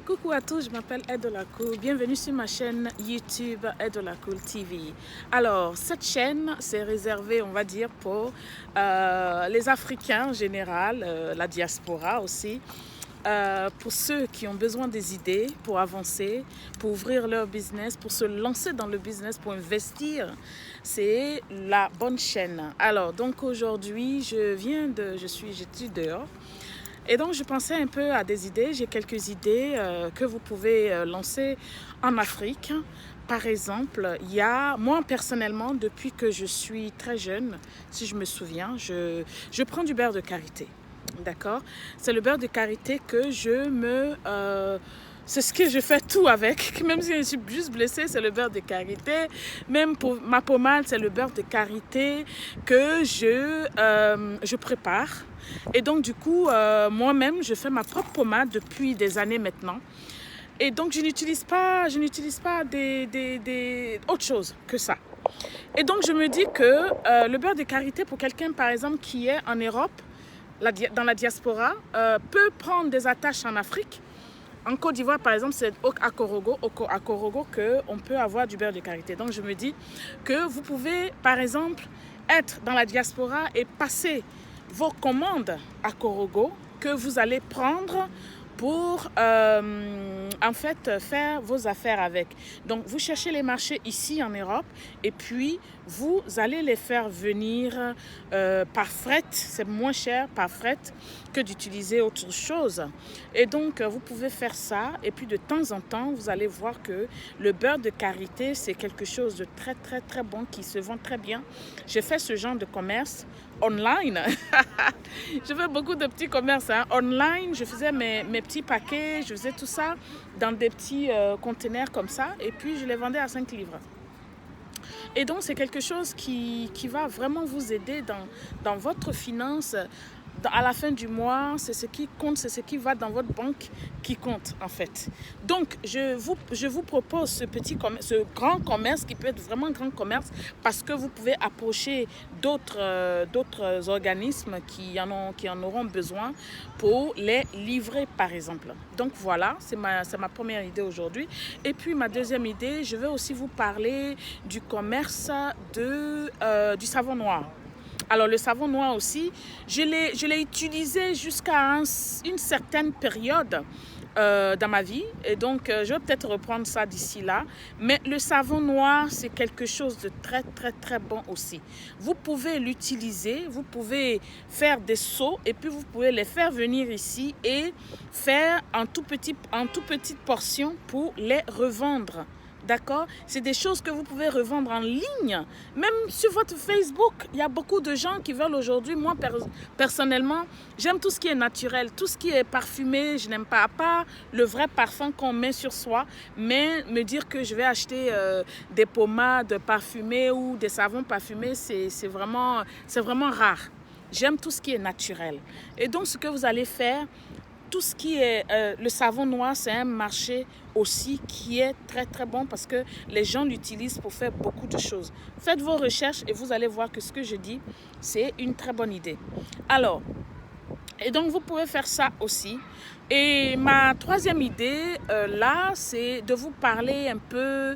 Coucou à tous, je m'appelle Edolacool. Bienvenue sur ma chaîne YouTube Edolacool TV. Alors, cette chaîne, c'est réservé, on va dire, pour les Africains en général, la diaspora aussi. Pour ceux qui ont besoin des idées pour avancer, pour ouvrir leur business, pour se lancer dans le business, pour investir, c'est la bonne chaîne. Alors, donc aujourd'hui, j'étudie dehors. Et donc, je pensais un peu à des idées. J'ai quelques idées que vous pouvez lancer en Afrique. Par exemple, moi personnellement, depuis que je suis très jeune, si je me souviens, je prends du beurre de karité. D'accord? C'est le beurre de karité que c'est ce que je fais tout avec. Même si je suis juste blessée, c'est le beurre de karité. Même pour ma pommade, c'est le beurre de karité que je prépare. Et donc, du coup, moi-même, je fais ma propre pommade depuis des années maintenant. Et donc, je n'utilise pas autre chose que ça. Et donc, je me dis que le beurre de karité, pour quelqu'un, par exemple, qui est en Europe, dans la diaspora, peut prendre des attaches en Afrique. En Côte d'Ivoire, par exemple, c'est au Akorogo qu'on peut avoir du beurre de karité. Donc, je me dis que vous pouvez, par exemple, être dans la diaspora et passer vos commandes à Korogo que vous allez prendre pour en fait faire vos affaires avec. Donc vous cherchez les marchés ici en Europe et puis vous allez les faire venir par fret. C'est moins cher par fret que d'utiliser autre chose. Et donc vous pouvez faire ça et puis de temps en temps vous allez voir que le beurre de karité c'est quelque chose de très très très bon qui se vend très bien. J'ai fait ce genre de commerce online. Je fais beaucoup de petits commerces online. Je faisais mes petits paquets, je faisais tout ça dans des petits containers comme ça et puis je les vendais à 5 livres. Et donc c'est quelque chose qui va vraiment vous aider dans votre finance. À la fin du mois, c'est ce qui compte, c'est ce qui va dans votre banque qui compte en fait. Donc, je vous propose ce grand commerce qui peut être vraiment grand commerce parce que vous pouvez approcher d'autres organismes qui en auront besoin pour les livrer par exemple. Donc voilà, c'est ma première idée aujourd'hui. Et puis ma deuxième idée, je vais aussi vous parler du commerce du savon noir. Alors le savon noir aussi, je l'ai utilisé jusqu'à une certaine période dans ma vie. Et donc je vais peut-être reprendre ça d'ici là. Mais le savon noir, c'est quelque chose de très très très bon aussi. Vous pouvez l'utiliser, vous pouvez faire des seaux et puis vous pouvez les faire venir ici et faire en tout petite portion pour les revendre. D'accord? C'est des choses que vous pouvez revendre en ligne. Même sur votre Facebook, il y a beaucoup de gens qui veulent aujourd'hui. Moi, personnellement, j'aime tout ce qui est naturel. Tout ce qui est parfumé, je n'aime pas. À part le vrai parfum qu'on met sur soi. Mais me dire que je vais acheter des pommades parfumées ou des savons parfumés, c'est vraiment rare. J'aime tout ce qui est naturel. Et donc, ce que vous allez faire, tout ce qui est le savon noir, c'est un marché aussi qui est très très bon parce que les gens l'utilisent pour faire beaucoup de choses. Faites vos recherches et vous allez voir que ce que je dis, c'est une très bonne idée. Alors, et donc vous pouvez faire ça aussi. Et ma troisième idée, là, c'est de vous parler un peu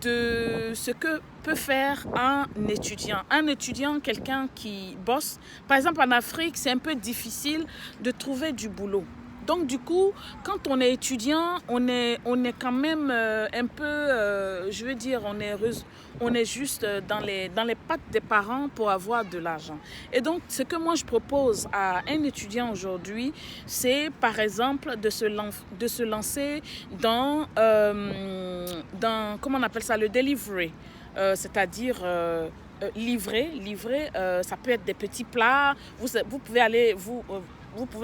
de ce que peut faire un étudiant. Un étudiant, quelqu'un qui bosse. Par exemple, en Afrique, c'est un peu difficile de trouver du boulot. Donc du coup, quand on est étudiant, on est quand même un peu, je veux dire, on est juste dans les pattes des parents pour avoir de l'argent. Et donc, ce que moi je propose à un étudiant aujourd'hui, c'est par exemple de se lancer dans comment on appelle ça, le delivery, c'est-à-dire livrer, ça peut être des petits plats. Vous pouvez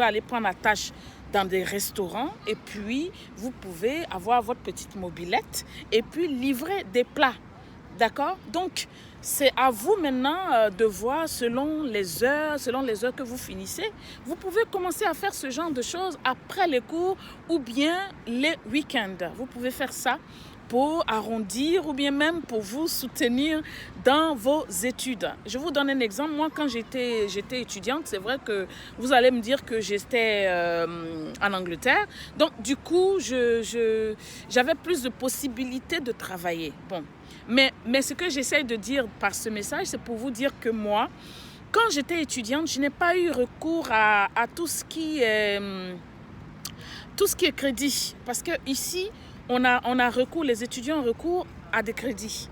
aller prendre la tâche dans des restaurants et puis vous pouvez avoir votre petite mobilette et puis livrer des plats. D'accord? Donc, c'est à vous maintenant de voir selon les heures que vous finissez. Vous pouvez commencer à faire ce genre de choses après les cours ou bien les week-ends. Vous pouvez faire ça pour arrondir ou bien même pour vous soutenir dans vos études. Je vous donne un exemple. Moi, quand j'étais étudiante, c'est vrai que vous allez me dire que j'étais en Angleterre. Donc, du coup, j'avais plus de possibilités de travailler. Bon. Mais ce que j'essaie de dire par ce message, c'est pour vous dire que moi, quand j'étais étudiante, je n'ai pas eu recours à tout ce qui est crédit. Parce que ici, on a recours, les étudiants ont recours à des crédits.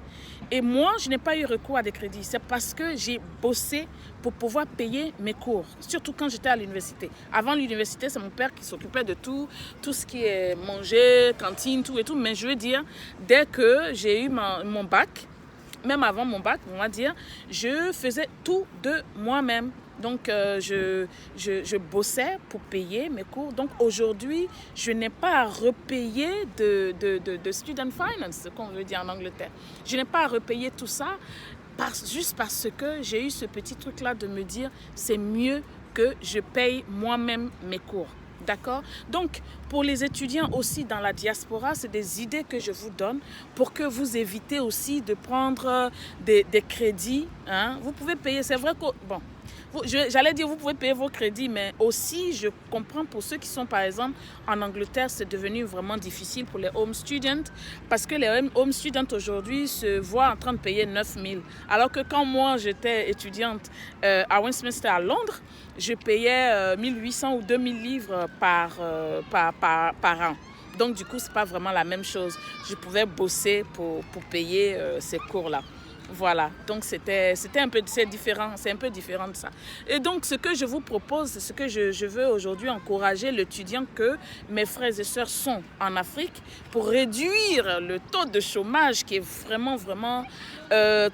Et moi, je n'ai pas eu recours à des crédits. C'est parce que j'ai bossé pour pouvoir payer mes cours, surtout quand j'étais à l'université. Avant l'université, c'est mon père qui s'occupait de tout ce qui est manger, cantine, tout et tout. Mais je veux dire, dès que j'ai eu mon bac, même avant mon bac, on va dire, je faisais tout de moi-même. Donc, je bossais pour payer mes cours. Donc, aujourd'hui, je n'ai pas à repayer de student finance, ce qu'on veut dire en Angleterre. Je n'ai pas à repayer tout ça juste parce que j'ai eu ce petit truc-là de me dire c'est mieux que je paye moi-même mes cours. D'accord? Donc, pour les étudiants aussi dans la diaspora, c'est des idées que je vous donne pour que vous évitez aussi de prendre des crédits. Hein? Vous pouvez payer, c'est vrai que... Bon, j'allais dire vous pouvez payer vos crédits, mais aussi je comprends pour ceux qui sont par exemple en Angleterre, c'est devenu vraiment difficile pour les home students parce que les home students aujourd'hui se voient en train de payer 9 000. Alors que quand moi j'étais étudiante à Westminster à Londres, je payais 1800 ou 2000 livres par an. Donc du coup, c'est pas vraiment la même chose. Je pouvais bosser pour payer ces cours-là. Voilà, donc c'est un peu différent de ça. Et donc ce que je vous propose, c'est ce que je veux aujourd'hui encourager l'étudiant que mes frères et sœurs sont en Afrique pour réduire le taux de chômage qui est vraiment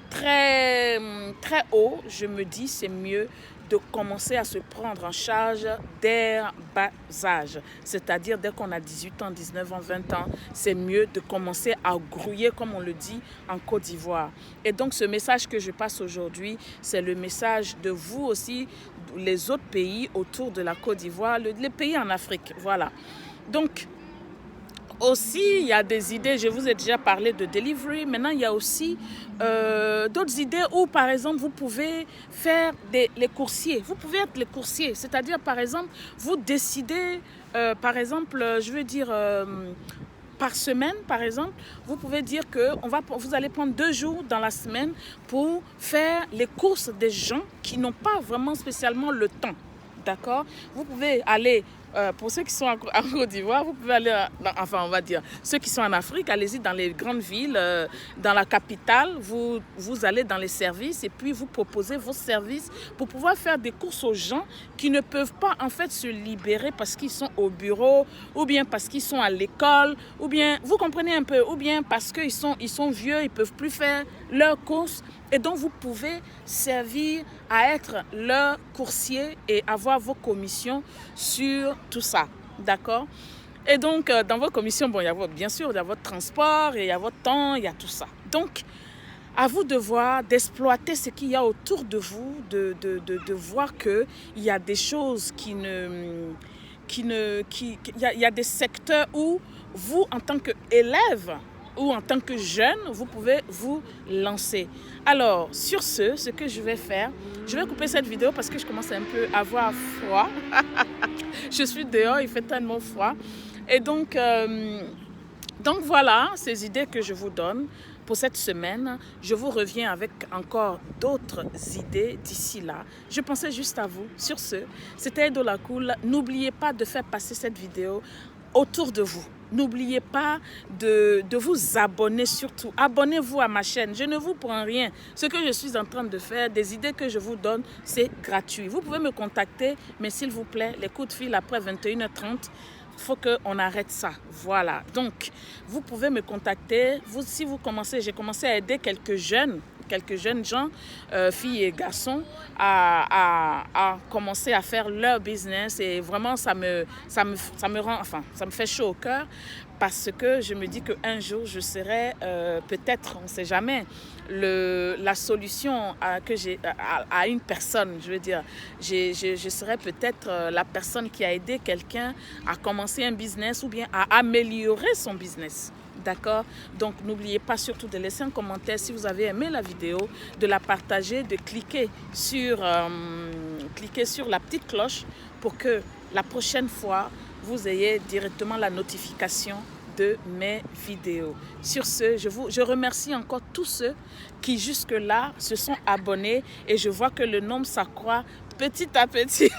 très, très haut. Je me dis c'est mieux de commencer à se prendre en charge dès bas âge. C'est-à-dire dès qu'on a 18 ans, 19 ans, 20 ans, c'est mieux de commencer à grouiller, comme on le dit, en Côte d'Ivoire. Et donc ce message que je passe aujourd'hui, c'est le message de vous aussi, les autres pays autour de la Côte d'Ivoire, les pays en Afrique. Voilà. Donc, aussi, il y a des idées, je vous ai déjà parlé de delivery, maintenant il y a aussi d'autres idées où par exemple vous pouvez faire les coursiers, vous pouvez être les coursiers, c'est-à-dire par exemple vous décidez, par exemple je veux dire par semaine par exemple, vous pouvez dire que vous allez prendre 2 jours dans la semaine pour faire les courses des gens qui n'ont pas vraiment spécialement le temps, d'accord? Vous pouvez aller pour ceux qui sont en Côte d'Ivoire, vous pouvez aller, on va dire, ceux qui sont en Afrique, allez-y dans les grandes villes, dans la capitale, vous allez dans les services et puis vous proposez vos services pour pouvoir faire des courses aux gens qui ne peuvent pas en fait se libérer parce qu'ils sont au bureau ou bien parce qu'ils sont à l'école ou bien, vous comprenez un peu, ou bien parce qu'ils sont vieux, ils ne peuvent plus faire leurs courses. Et donc, vous pouvez servir à être leur coursier et avoir vos commissions sur tout ça. D'accord? Et donc, dans vos commissions, bon, bien sûr, il y a votre transport, il y a votre temps, il y a tout ça. Donc, à vous de voir, d'exploiter ce qu'il y a autour de vous, de voir qu'il y a des choses il y a des secteurs où vous, en tant qu'élève, ou en tant que jeune, vous pouvez vous lancer. Alors, sur ce que je vais faire, je vais couper cette vidéo parce que je commence un peu à avoir froid. Je suis dehors, il fait tellement froid. Et donc voilà, ces idées que je vous donne pour cette semaine. Je vous reviens avec encore d'autres idées d'ici là. Je pensais juste à vous. Sur ce, c'était Edo la Cool. N'oubliez pas de faire passer cette vidéo autour de vous. N'oubliez pas de vous abonner surtout. Abonnez-vous à ma chaîne. Je ne vous prends rien. Ce que je suis en train de faire, des idées que je vous donne, c'est gratuit. Vous pouvez me contacter, mais s'il vous plaît, les coups de fil après 21h30, il faut qu'on arrête ça. Voilà. Donc, vous pouvez me contacter. J'ai commencé à aider quelques jeunes gens, filles et garçons, à commencer à faire leur business. Et vraiment, ça me fait chaud au cœur parce que je me dis qu'un jour, je serai peut-être, on ne sait jamais, la solution à une personne. Je veux dire, je serai peut-être la personne qui a aidé quelqu'un à commencer un business ou bien à améliorer son business. D'accord? Donc, n'oubliez pas surtout de laisser un commentaire si vous avez aimé la vidéo, de la partager, de cliquer sur la petite cloche pour que la prochaine fois, vous ayez directement la notification de mes vidéos. Sur ce, je remercie encore tous ceux qui jusque-là se sont abonnés et je vois que le nombre s'accroît petit à petit.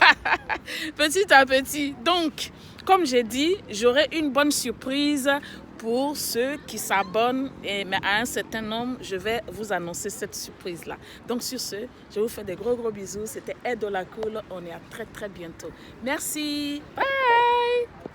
Petit à petit. Donc, comme j'ai dit, j'aurai une bonne surprise pour ceux qui s'abonnent, mais à un certain nombre, je vais vous annoncer cette surprise-là. Donc sur ce, je vous fais des gros bisous. C'était Ed Olacool. On est à très bientôt. Merci. Bye.